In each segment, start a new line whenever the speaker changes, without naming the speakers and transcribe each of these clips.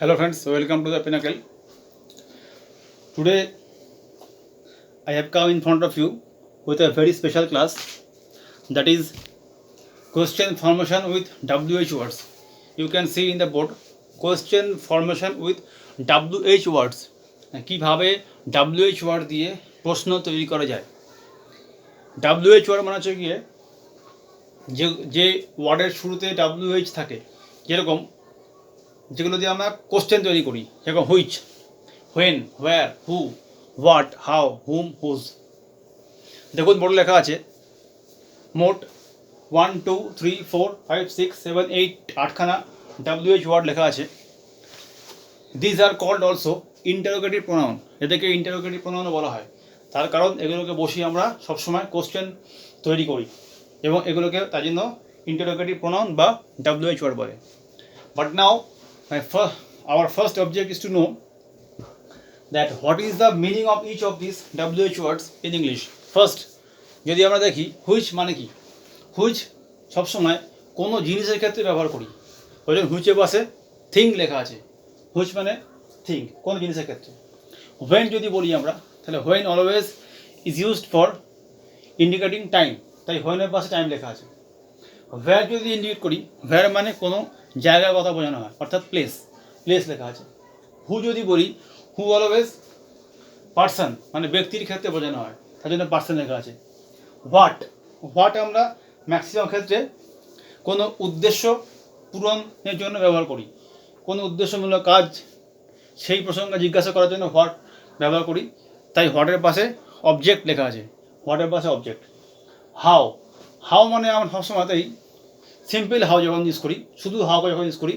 Hello friends, welcome to the Pinnacle. Today I have come in front of you with a very special class, that is question formation with WH words. You can see in the board question formation with WH words. কিভাবে WH word দিয়ে প্রশ্ন তৈরি করা যায়। WH word মানে হচ্ছে গিয়ে যে ওয়ার্ডের শুরুতে WH থাকে, যেরকম যেগুলো দিয়ে আমরা কোশ্চেন তৈরি করি, যেরকম which, when, where, who, what, how, whom, whose. দেখুন বোর্ড লেখা আছে মোট 1 2 3 4 5 6 7 8 আটখানা WH ওয়ার্ড লেখা আছে। These are called also interrogative pronoun. এদেরকে ইন্টারোগেটিভ প্রোনাউনও বলা হয়, তার কারণ এগুলোকে বসিয়ে আমরা সবসময় কোশ্চেন তৈরি করি এবং এগুলোকে তার জন্য ইন্টারোগেটিভ প্রোনাউন বা WH ওয়ার্ড বলে। But now our first object is to know that what is the meaning of each of these WH words in English. First, যদি আমরা দেখি হুইচ মানে কি, হুইচ সবসময় কোনো জিনিসের ক্ষেত্রে ব্যবহার করি। ওই জন্য হুইচের পাশে থিং লেখা আছে। হুইচ মানে থিং, কোনো জিনিসের ক্ষেত্রে। হোয়েন যদি বলি আমরা, তাহলে when always is used for indicating time, তাই হোয়েনের পাশে টাইম লেখা আছে। হোয়ার যদি ইন্ডিকেট করি, হোয়ার মানে কোনো জায়গার কথা বোঝানো হয়, অর্থাৎ প্লেস, প্লেস লেখা আছে। হু যদি বলি, হু অলওয়েজ পার্সন মানে ব্যক্তির ক্ষেত্রে বোঝানো হয়, তার জন্য পার্সন লেখা আছে। হোয়াট, হোয়াট আমরা ম্যাক্সিমাম ক্ষেত্রে কোনো উদ্দেশ্য পূরণের জন্য ব্যবহার করি, কোনো উদ্দেশ্যমূলক কাজ সেই প্রসঙ্গে জিজ্ঞাসা করার জন্য হোয়াট ব্যবহার করি, তাই হোয়াটের পাশে অবজেক্ট লেখা আছে, হোয়াটের পাশে অবজেক্ট। হাউ, হাউ মানে আমরা সবসময়তেই সিম্পল হাউ যখন ইউজ করি, শুধু হাউ যখন ইউজ করি,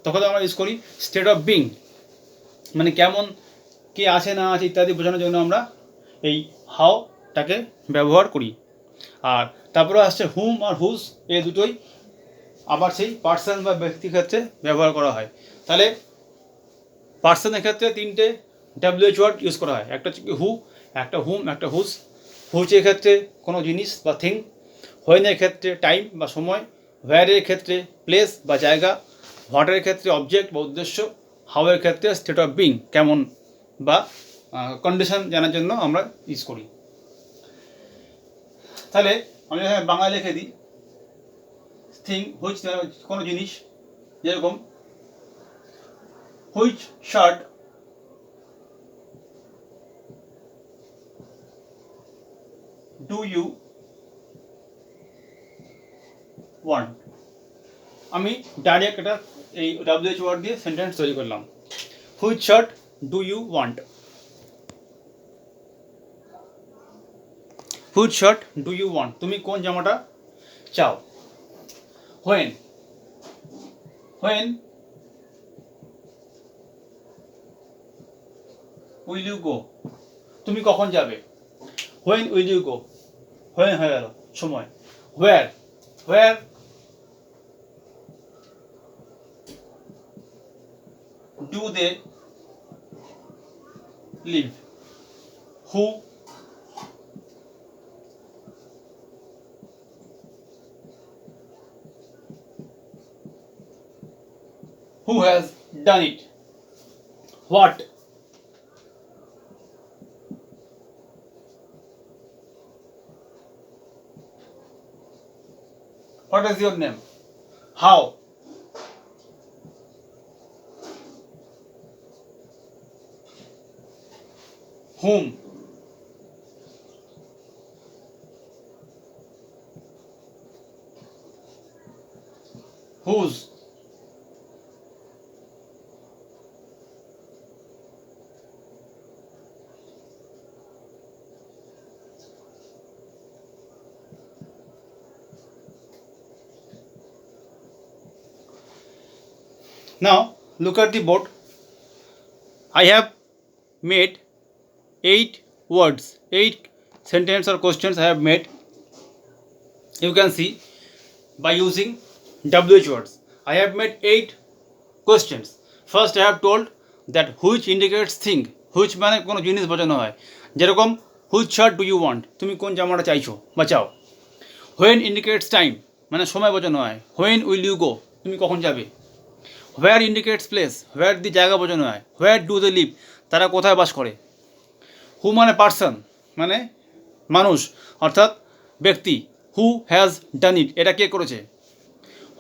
তখন আমরা ইউজ করি স্টেট অফ বিং, মানে কেমন, কে আছে না আছে ইত্যাদি বোঝানোর জন্য আমরা এই হাউটাকে ব্যবহার করি। আর তারপরে আসছে হুম আর হুজ, এই দুটোই আবার সেই পার্সন বা ব্যক্তির ক্ষেত্রে ব্যবহার করা হয়। তাহলে পার্সনের ক্ষেত্রে তিনটে WH ওয়ার্ড ইউজ করা হয়, একটা হচ্ছে হু, একটা হুম, একটা হুজ। হুজের ক্ষেত্রে কোনো জিনিস বা থিং, হোয়েনের ক্ষেত্রে টাইম বা সময়, হোয়ারের ক্ষেত্রে প্লেস বা জায়গা, হোয়াটের ক্ষেত্রে অবজেক্ট বা উদ্দেশ্য, হাউয়ের ক্ষেত্রে স্টেট অফ বিং কেমন বা কন্ডিশন জানার জন্য আমরা ইউজ করি। তাহলে আমি এখানে বাংলা লিখে দিই থিং, হুইচ কোনো জিনিস, যেরকম which shirt do you want. আমি ডাইরেক্ট এটা এই WH ওয়ার্ড দিয়ে সেন্টেন্স তৈরি করলাম। Which shirt do you want, which shirt do you want, তুমি কোন জামাটা চাও। When, when will you go, তুমি কখন যাবে। When will you go, when হয়ে গেল সময়। Where, where do they live. Who, who has done it. What, what is your name. How, whom, whose, now look at the board. I have made 8 words, 8 sentences or questions I have made. You can see by using WH words I have made 8 questions. First I have told that which indicates thing, which মানে কোনো জিনিস বোঝানো হয়, যেরকম which shirt do you want, তুমি কোন জামাটা চাইছো বা চাও। when indicates time, মানে সময় বোঝানো হয়, when will you go, তুমি কখন যাবে। হোয়ার ইন্ডিকেটস প্লেস, হোয়ার দিয়ে জায়গা বোঝানো হয়। হোয়ার ডু দে লিভ, তারা কোথায় বাস করে। হু মানে পার্সন, মানে মানুষ অর্থাৎ ব্যক্তি। হু হ্যাজ ডান ইট, এটা কে করেছে।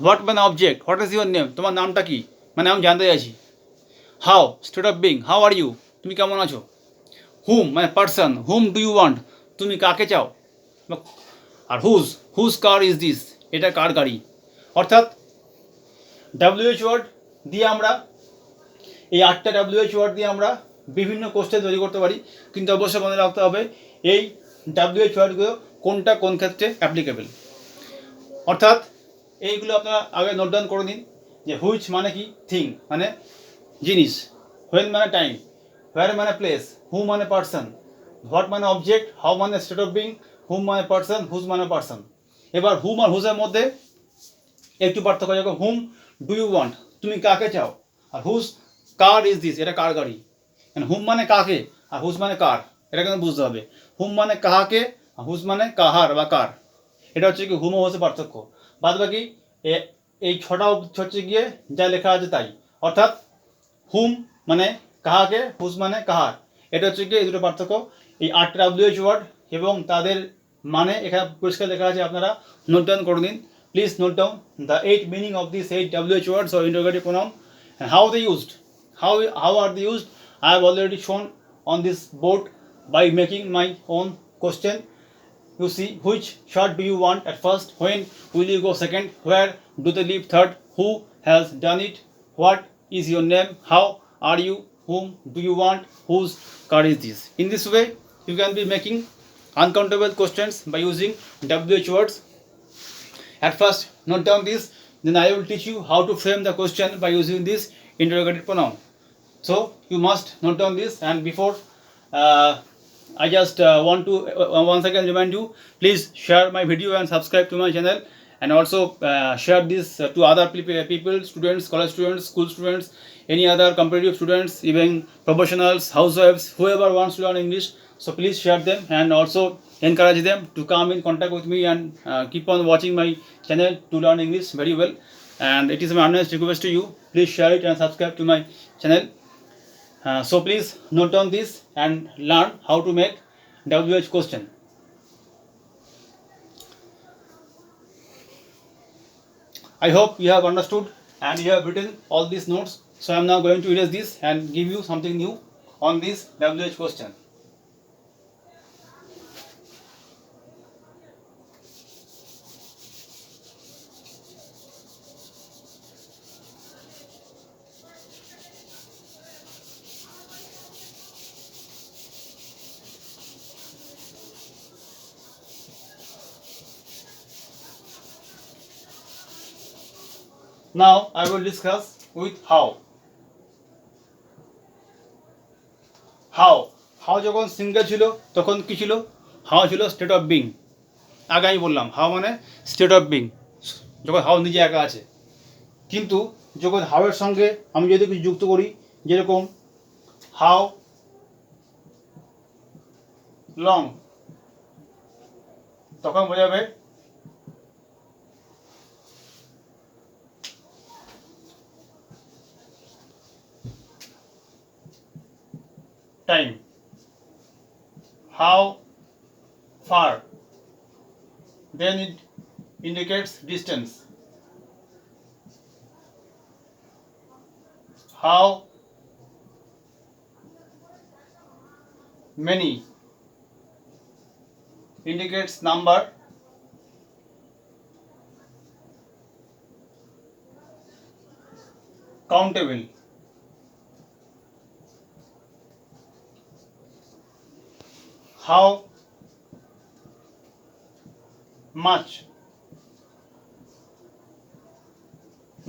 হোয়াট মানে object, what is your name, তোমার নামটা কি, মানে আমি জানতে চাইছি। How state of being, how are you, তুমি কেমন আছো। হুম মানে person, whom do you want, তুমি কাকে চাও। আর হুজ কার ইজ দিস, এটা কার গাড়ি। অর্থাৎ ডাব্লিউএইচ ওয়ার্ড দিয়ে আমরা, এই 8টা ডাব্লিউএইচ ওয়ার্ড দিয়ে আমরা বিভিন্ন কোশ্চেন তৈরি করতে পারি, কিন্তু অবশ্যই মনে রাখতে হবে এই ডাব্লিউএইচ ওয়ার্ডগুলো কোনটা কোন ক্ষেত্রে অ্যাপ্লিকেবল। অর্থাৎ এইগুলো আপনারা আগে নোট ডাউন করে নিন, যে হুইচ মানে কি, থিং মানে জিনিস, হোয়েন মানে টাইম, হোয়ার মানে প্লেস, হু মানে পার্সন, হোয়াট মানে অবজেক্ট, হাউ মানে স্টেট অফ বিং, হুম মানে পার্সন, হুজ মানে পার্সন। এবার হুম আর হুজের মধ্যে একটু পার্থক্য, যেরকম হুম ডু ইউ ওয়ান্ট, তুমি কাকে চাও, আর হুজ কার ইজ দিস, এটা কার গাড়ি। হুম মানে কাকে আর হুজ মানে কার, এটা কিন্তু বুঝতে হবে। হুম মানে কাহাকে আর হুজ মানে কাহার বা কার, এটা হচ্ছে কি হুম ও হুজের পার্থক্য। বাদ বাকি এই 6টা হচ্ছে গিয়ে যা লেখা আছে তাই। অর্থাৎ হুম মানে কাহাকে, হুজ মানে কাহার, এটা হচ্ছে গিয়ে এই দুটো পার্থক্য। এই 8টা ডাব্লিউএইচ ওয়ার্ড এবং তাদের মানে এখানে পরিষ্কার লেখা আছে, আপনারা নোট ডাউন করে নিন। Please note down the 8 meaning of this 8 WH words or interrogative pronoun and how they used, how are they used. I have already shown on this board by making my own question. You see, which shot do you want at first, when will you go second, where do they live third, who has done it, what is your name, how are you, whom do you want, whose car is this. In this way you can be making uncountable questions by using WH words. At first note down this, then I will teach you how to frame the question by using this interrogative pronoun. So you must note down this. And before I just want to once again remind you, please share my video and subscribe to my channel, and also share this to other people, students, college students, school students, any other competitive students, even professionals, housewives, whoever wants to learn English. So please share them and also encourage them to come in contact with me and keep on watching my channel to learn English very well. And it is my earnest request to you, please share it and subscribe to my channel. So please note down this and learn how to make WH question. I hope you have understood and you have written all these notes. So I am now going to erase this and give you something new on this WH question. Now I will discuss with how. How যখন single ছিল তখন কি ছিল, how ছিল state of being. আগে আমি বললাম how মানে স্টেট অফ বিং, যখন হাউ নিজে একা আছে। কিন্তু যখন হাউয়ের সঙ্গে আমি যদি কিছু যুক্ত করি, যেরকম হাউ লং, তখন বোঝাবে time. How fur, then it indicates distance. How many indicates number. Countable. How much,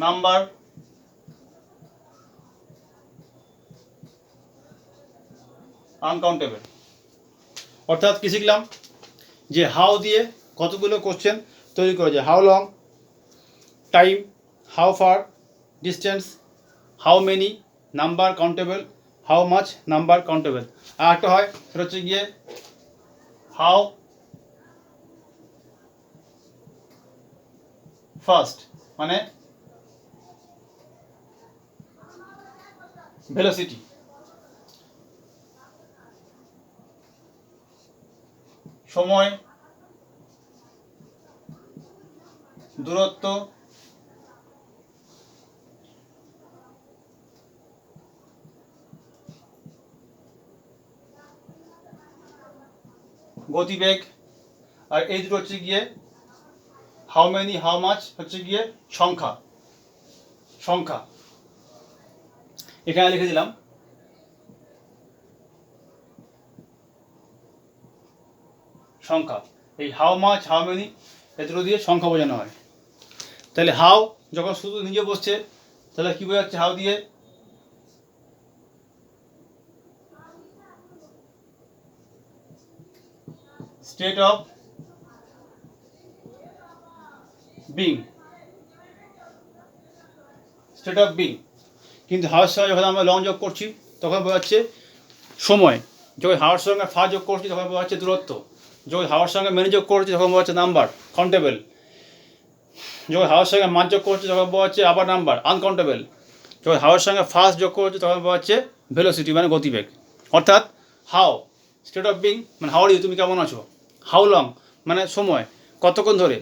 number. Uncountable. অর্থাৎ কি শিখলাম, যে হাউ দিয়ে কতগুলো কোশ্চেন তৈরি করা যায়। How long, time, how far, distance, how many, number countable, how much, number countable. আর একটা হয় সেটা হচ্ছে গিয়ে হাউ ফাস্ট, মানে velocity. সময়, দূরত্ব, গতিবেগ, আর এই দুটো হচ্ছে গিয়ে হাউ মেনি, হাউ মাচ হচ্ছে গিয়ে সংখ্যা। সংখ্যা এখানে লিখে দিলাম। সংখ্যা, এই how much, how many a দুটো দিয়ে সংখ্যা বোঝানো হয়। তাহলে হাউ যখন শুধু নিজে বসছে তাহলে কি বোঝাচ্ছে হাউ দিয়ে? State of being, state of being. কিন্তু হাওয়ার সঙ্গে যখন আমরা লং যোগ করছি তখন বোঝাচ্ছে সময়। যখন হাওয়ার সঙ্গে ফা যোগ করছি তখন বোঝাচ্ছে দূরত্ব। যখন হাওয়ার সঙ্গে মেনি যোগ করছি তখন বোঝাচ্ছে নাম্বার, কাউন্টেবল। যখন হাওয়ার সঙ্গে মাছ যোগ করছি তখন বোঝাচ্ছে আবার নাম্বার, আনকাউন্টেবল। যখন হাওয়ার সঙ্গে ফাস্ট যোগ করছি তখন বোঝাচ্ছে ভেলোসিটি মানে গতিবেগ। অর্থাৎ হাও, স্টেট অফ বিং মানে হাউ আর ইউ, তুমি কেমন আছো। হাউ লং মানে সময়, কতক্ষণ ধরে।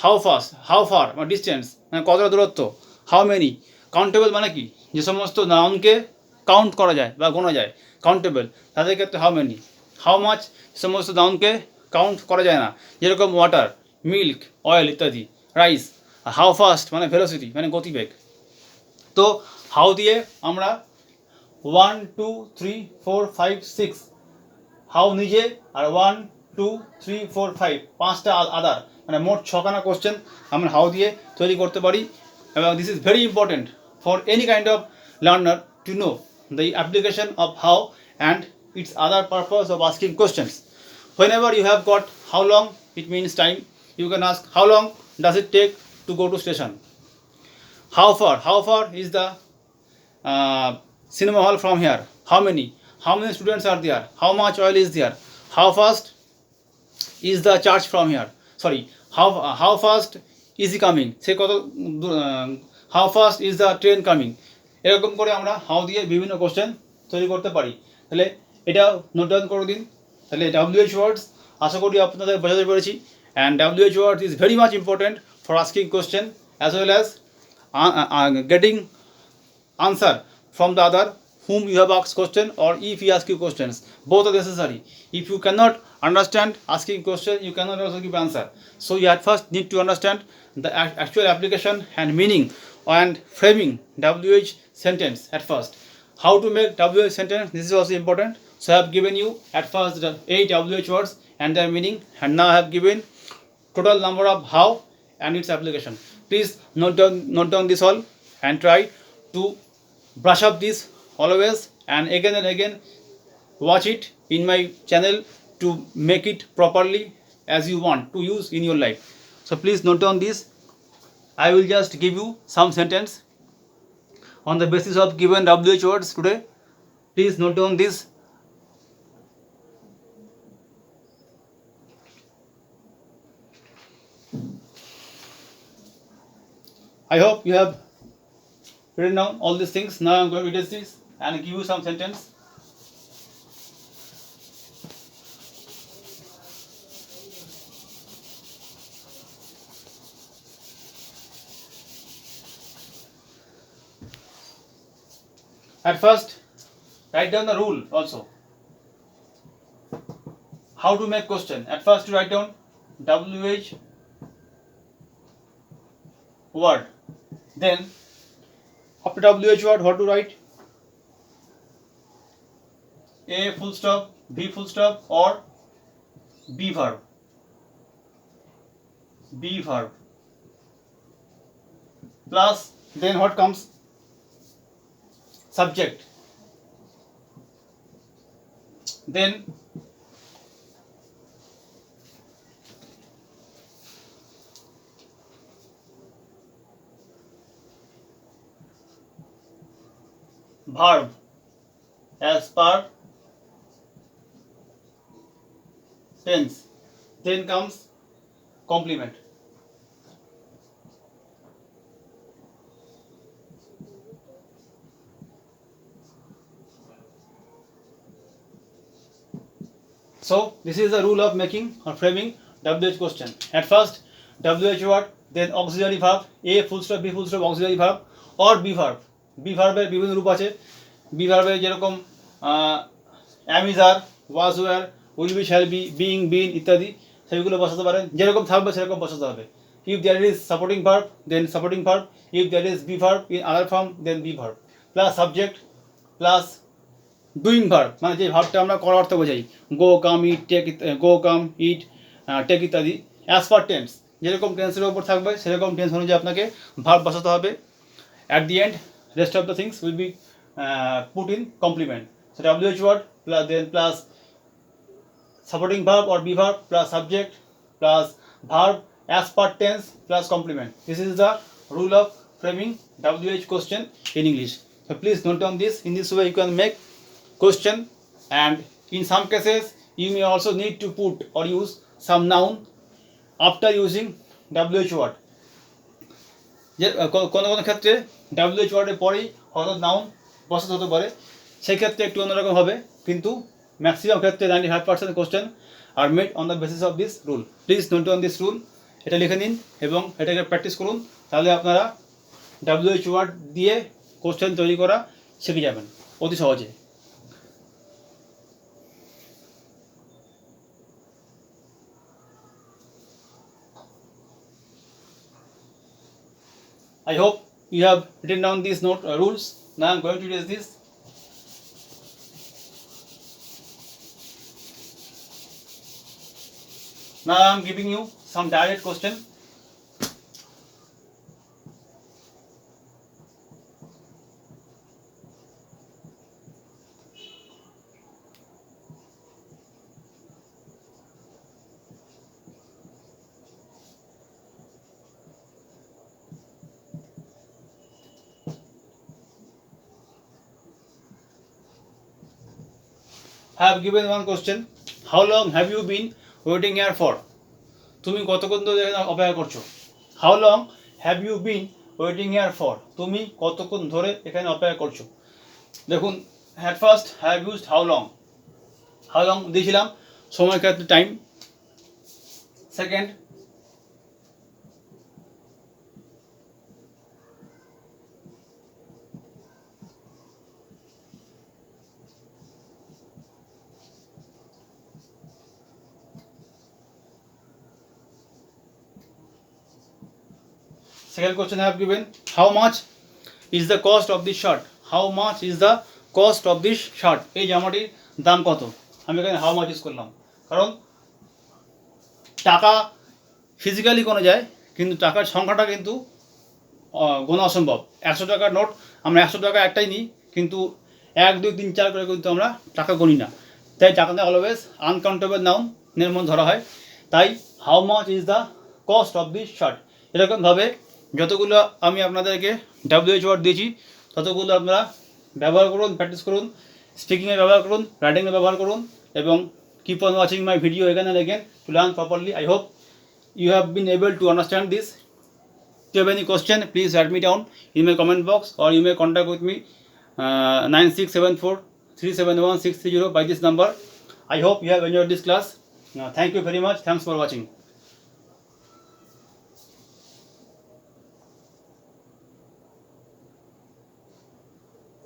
হাউ ফাস্ট, হাউ ফার মানে ডিস্টেন্স মানে কতটা দূরত্ব। হাউ মেনি, কাউন্টেবল মানে কি, যে সমস্ত নাউনকে কাউন্ট করা যায় বা গোনা যায়, কাউন্টেবল, তাদের ক্ষেত্রে হাউ মেনি। হাউ মাচ, সমস্ত নাউনকে কাউন্ট করা যায় না, যেরকম ওয়াটার, মিল্ক, অয়েল ইত্যাদি, রাইস। হাউ ফাস্ট মানে ভেলোসিটি মানে গতিবেগ। তো হাউ দিয়ে আমরা 1 2 3 4 5 6 হাউ নিজে, আর 1 2 3 4 5 পাঁচটা আদার, মানে মোট ছখানা কোশ্চেন আমরা হাউ দিয়ে তৈরি করতে পারি। এবং this is very important for any kind of learner to know the application of how and its other purpose of asking questions. Whenever you have got how long, it means time, you can ask how long does it take to go to station. How far is the cinema hall from here. How many students are there. How much oil is there. How fast is the church from here. Sorry, how fast is he coming, সে কত, how fast is the train coming. এরকম করে আমরা how দিয়ে বিভিন্ন question তৈরি করতে পারি। তাহলে এটা নোট ডাউন করে দিন। তাহলে WH ওয়ার্ডস আশা করি আপনাদের বোঝাতে পেরেছি। And WH words is very much important for asking question as well as getting answer from the other whom you have asked question, or if he ask you questions, both are necessary. If you cannot understand asking question, you cannot also give answer. So you at first need to understand the actual application and meaning and framing WH sentence at first. How to make WH sentence, this is also important. So I have given you at first the 8 WH words and their meaning, and now I have given total number of how and its application. Please note down this all and try to brush up this always, and again watch it in my channel to make it properly as you want to use in your life. So please note down this. I will just give you some sentence on the basis of given WH words today. Please note down this. I hope you have written down all these things. Now I am going to erase this and give you some sentence. At first, write down the rule also. How to make question. At first, you write down WH word. Then, after WH word, what to write? A full stop, B full stop, or B verb. B verb. Plus, then what comes? Subject. Then verb as per tense. Then comes complement. So this is the rule of making or framing WH question. At first WH word, then auxiliary verb, A full stop B full stop auxiliary verb or B verb. B verb এর বিভিন্ন রূপ আছে। B verb এর যেরকম am is are, was were, will be shall be, being been ইত্যাদি সেগুলো বসাতে পারেন, যেরকম থাকবে সেরকম বসাতে হবে। If there is supporting verb, then supporting verb. If there is B verb in other form, then B verb. Plus subject plus doing verb, মানে যে ভার্বটা আমরা করার অর্থে বোঝাই, go come eat take, go come eat take ইত্যাদি। As per tense, যেরকম টেন্সের ওপর থাকবে সেরকম টেন্স অনুযায়ী আপনাকে ভার্ব বসাতে হবে। At the end rest of the things will be put in complement. So WH word plus then plus supporting verb or be verb plus subject plus verb as per tense plus complement. This is the rule of framing WH question in English. So please note down this. In this way you can make question, and in some cases you may also need to put or use some noun after using WH word. যে কোনো কোনো ক্ষেত্রে WH ওয়ার্ডের পরেই হয়তো noun বসাতে হতে পারে, সেই ক্ষেত্রে একটু অন্যরকম হবে, কিন্তু ম্যাক্সিমাম ক্ষেত্রে 95% question are made on the basis of this rule. Please note down this rule, এটা লিখে নিন এবং এটাকে প্র্যাকটিস করুন, তাহলে আপনারা WH ওয়ার্ড দিয়ে কোশ্চেন তৈরি করা শিখে যাবেন অতি সহজে। I hope you have written down these rules. Now I am going to erase this. Now I am giving you some direct question. I have given one question. How long have you been waiting here for? তুমি কতক্ষণ ধরে এখানে অপেক্ষা করছো? How long have you been waiting here for? তুমি কতক্ষণ ধরে এখানে অপেক্ষা করছো? দেখুন, at first I have used how long. How long দিয়েছিলাম সময় ক্ষেত্রে time. Second Second question I have given, how much is the cost of this shirt? How much is the cost of this shirt? এই জামাটির দাম কত? আমি এখানে how much use করলাম, কারণ টাকা ফিজিক্যালি কোনো যায়, কিন্তু টাকার সংখ্যাটা কিন্তু গোনা অসম্ভব। 100 টাকার নোট আমরা 100 টাকা একটাই নিই, কিন্তু 1 2 3 4 করে কিন্তু আমরা টাকা গণি না। তাই টাকাটা অলওয়েজ আনকাউন্টেবল নাউনের মধ্যে ধরা হয়। তাই how much is the cost of this shirt, এরকমভাবে যতগুলো আমি আপনাদেরকে WH ওয়ার্ড দিয়েছি ততগুলো আপনারা ব্যবহার করুন, প্র্যাকটিস করুন, স্পিকিংয়ে ব্যবহার করুন, রাইটিংয়ে ব্যবহার করুন, এবং keep on watching my video again and again to learn properly. I hope you have been able to understand this. If you have any question, please write me down in my comment box, or you may contact with me 9674371630 by this number. I hope you have enjoyed this class. Thank you very much. Thanks for watching.